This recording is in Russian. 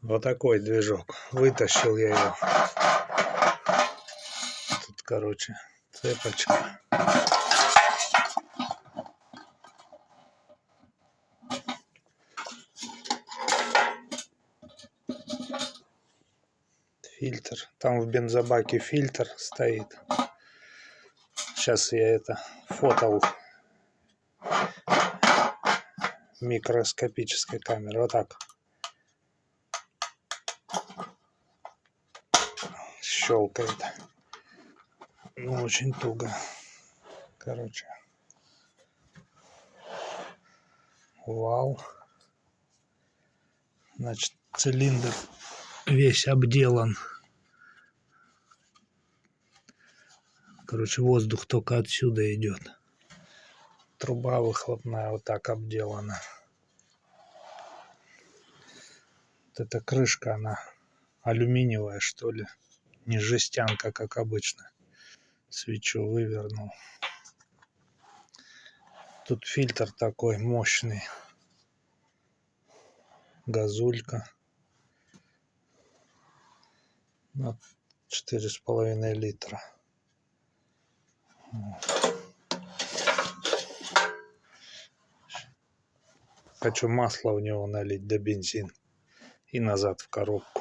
Вот такой движок. Вытащил я его. Тут, короче, цепочка. Фильтр. Там в бензобаке фильтр стоит. Сейчас я это фотал микроскопической камерой. Вот так. Щелкает. Ну, очень туго. Короче. Вал. Значит, цилиндр весь обделан. Короче, воздух только отсюда идет. Труба выхлопная вот так обделана. Вот эта крышка, она алюминиевая, что ли. Не жестянка, как обычно. Свечу вывернул. Тут фильтр такой мощный. Газулька. На 4,5 литра. Хочу масло в него налить, да бензин. И назад в коробку.